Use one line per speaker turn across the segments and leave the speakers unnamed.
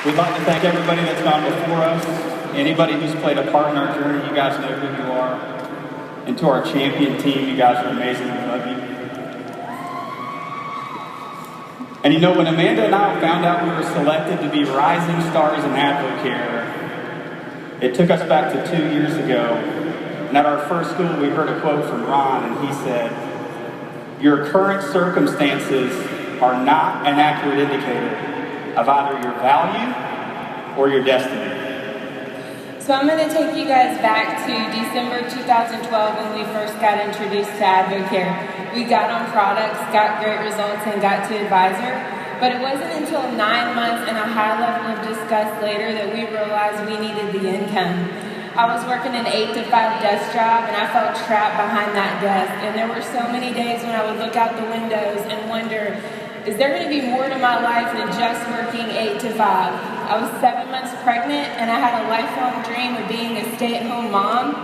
We'd like to thank everybody that's gone before us, anybody who's played a part in our journey. You guys know who you are. And to our champion team, you guys are amazing. We love you. And you know, when Amanda and I found out we were selected to be rising stars in AdvoCare, it took us back to 2 years ago. And at our first school, we heard a quote from Ron, and he said, "Your current circumstances are not an accurate indicator of either your value or your destiny."
So I'm going to take you guys back to December 2012 when we first got introduced to AdvoCare. We got on products, got great results, and got to advisor. But it wasn't until 9 months and a high level of disgust later that we realized we needed the income. I was working an 8 to 5 desk job, and I felt trapped behind that desk. And there were so many days when I would look out the windows and wonder, is there going to be more to my life than just working 8 to 5? I was 7 months pregnant, and I had a lifelong dream of being a stay-at-home mom.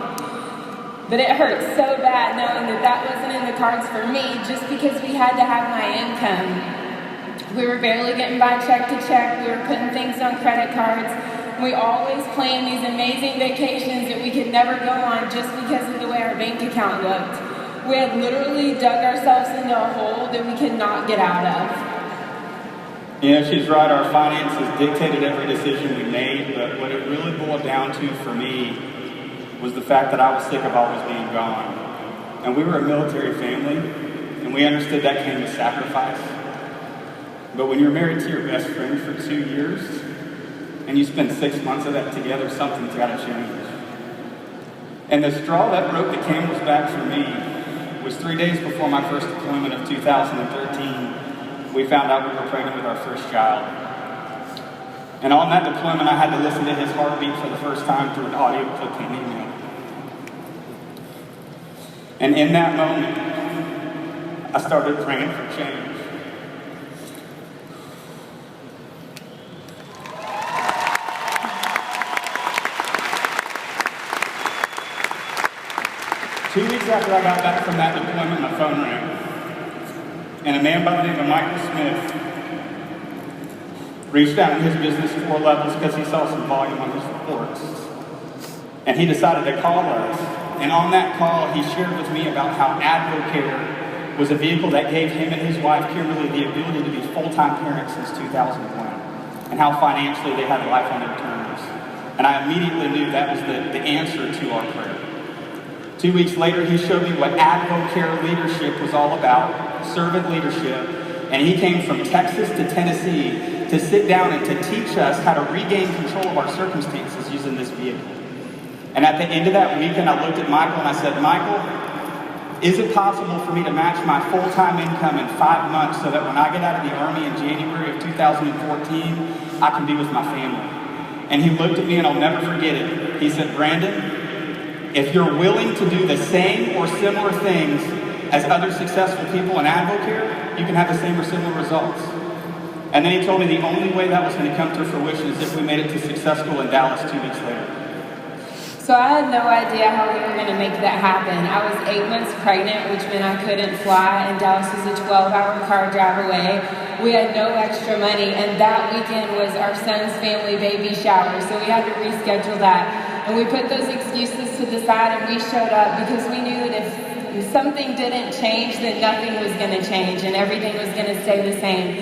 But it hurt so bad knowing that that wasn't in the cards for me just because we had to have my income. We were barely getting by check to check. We were putting things on credit cards. We always planned these amazing vacations that we could never go on just because of the way our bank account looked. We had literally dug ourselves into a hole that we could not get out of.
You know, she's right. Our finances dictated every decision we made, but what it really boiled down to for me was the fact that I was sick of always being gone. And we were a military family, and we understood that came with sacrifice. But when you're married to your best friend for 2 years, and you spend 6 months of that together, something's got to change. And the straw that broke the camel's back for me was 3 days before my first deployment of 2013. We found out we were pregnant with our first child. And on that deployment, I had to listen to his heartbeat for the first time through an audio clip from an email. And in that moment, I started praying for change. Two weeks after I got back from that deployment, my phone rang. And a man by the name of Michael Smith reached out in his business 4 levels because he saw some volume on his reports. And he decided to call us. And on that call, he shared with me about how AdvoCare was a vehicle that gave him and his wife, Kimberly, the ability to be full-time parents since 2001. And how financially they had life on their terms. And I immediately knew that was the answer to our prayer. 2 weeks later, he showed me what AdvoCare leadership was all about, servant leadership, and he came from Texas to Tennessee to sit down and to teach us how to regain control of our circumstances using this vehicle. And at the end of that weekend, I looked at Michael and I said, "Michael, is it possible for me to match my full-time income in 5 months so that when I get out of the Army in January of 2014, I can be with my family?" And he looked at me and I'll never forget it. He said, "Brandon, if you're willing to do the same or similar things as other successful people in AdvoCare, you can have the same or similar results." And then he told me the only way that was going to come to fruition is if we made it to Success School in Dallas 2 weeks later.
So I had no idea how we were going to make that happen. I was 8 months pregnant, which meant I couldn't fly, and Dallas was a 12-hour car drive away. We had no extra money, and that weekend was our son's family baby shower, so we had to reschedule that. And we put those excuses to the side and we showed up because we knew that if something didn't change, then nothing was going to change and everything was going to stay the same.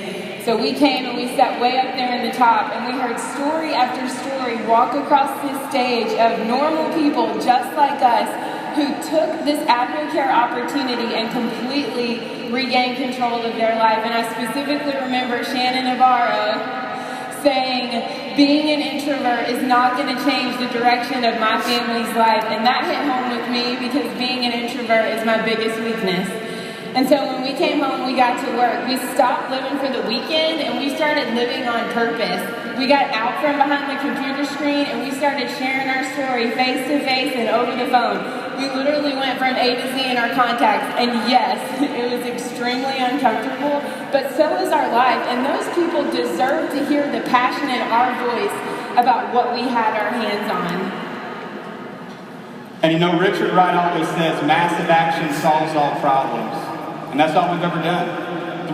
So we came and we sat way up there in the top and we heard story after story walk across this stage of normal people just like us who took this AdvoCare opportunity and completely regained control of their life. And I specifically remember Shannon Navarro saying, "Being an introvert is not going to change the direction of my family's life." And that hit home with me because being an introvert is my biggest weakness. And so when we came home, we got to work. We stopped living for the weekend and we started living on purpose. We got out from behind the computer screen and we started sharing our story face to face and over the phone. We literally went from A to Z in our contacts, and yes, it was extremely uncomfortable, but so is our life, and those people deserve to hear the passion in our voice about what we had our hands on.
And you know, Richard Wright always says massive action solves all problems. And that's all we've ever done.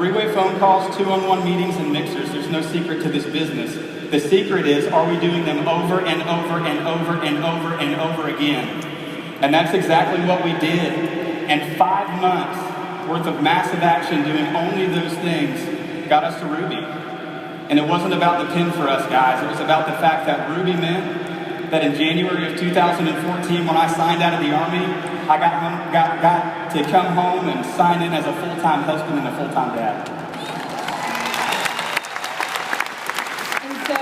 three-way phone calls, two-on-one meetings, and mixers. There's no secret to this business. The secret is, are we doing them over and over and over and over and over again? And that's exactly what we did. And 5 months worth of massive action doing only those things got us to Ruby. And it wasn't about the pin for us, guys. It was about the fact that Ruby meant that in January of 2014, when I signed out of the Army, I got to come home and sign in as a full-time husband and a full-time dad.
And so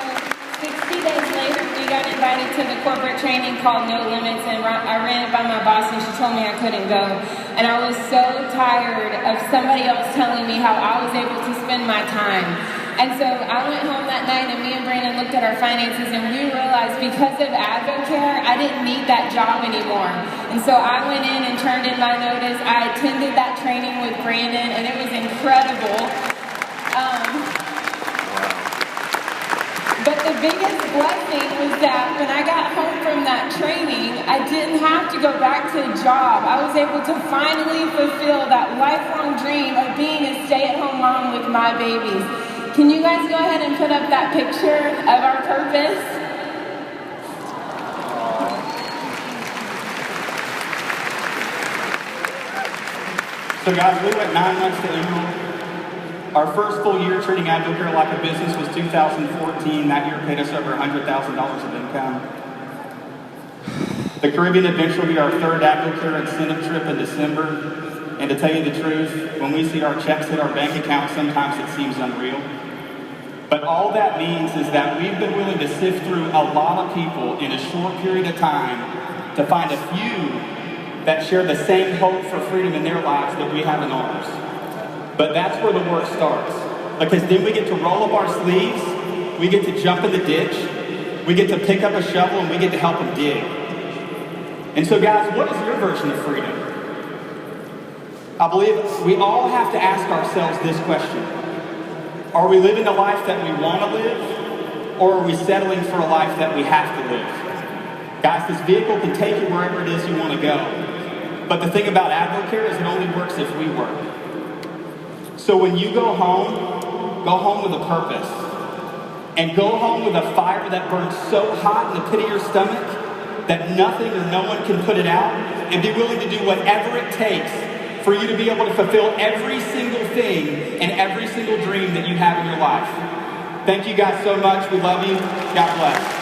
60 days later, we got invited to the corporate training called No Limits, and I ran it by my boss, and she told me I couldn't go. And I was so tired of somebody else telling me how I was able to spend my time. And so I went home that night, and me and Brandon looked at our finances, and we realized because of AdvoCare, I didn't need that job anymore. And so I went in and turned in my notice. I attended that training with Brandon, and it was incredible. But the biggest blessing was that when I got home from that training, I didn't have to go back to a job. I was able to finally fulfill that lifelong dream of being a stay-at-home mom with my babies. Can you guys go ahead and put up that picture of our purpose?
So guys, we went 9 months to Emerald. Our first full year treating AdvoCare like a business was 2014. That year paid us over $100,000 of income. The Caribbean Adventure will be our third AdvoCare incentive trip in December. And to tell you the truth, when we see our checks hit our bank account, sometimes it seems unreal. But all that means is that we've been willing to sift through a lot of people in a short period of time to find a few that share the same hope for freedom in their lives that we have in ours. But that's where the work starts. Because then we get to roll up our sleeves, we get to jump in the ditch, we get to pick up a shovel, and we get to help them dig. And so guys, what is your version of freedom? I believe we all have to ask ourselves this question. Are we living the life that we want to live, or are we settling for a life that we have to live? Guys, this vehicle can take you wherever it is you want to go. But the thing about AdvoCare is it only works if we work. So when you go home with a purpose. And go home with a fire that burns so hot in the pit of your stomach that nothing or no one can put it out, and be willing to do whatever it takes for you to be able to fulfill every single thing and every single dream that you have in your life. Thank you guys so much. We love you. God bless.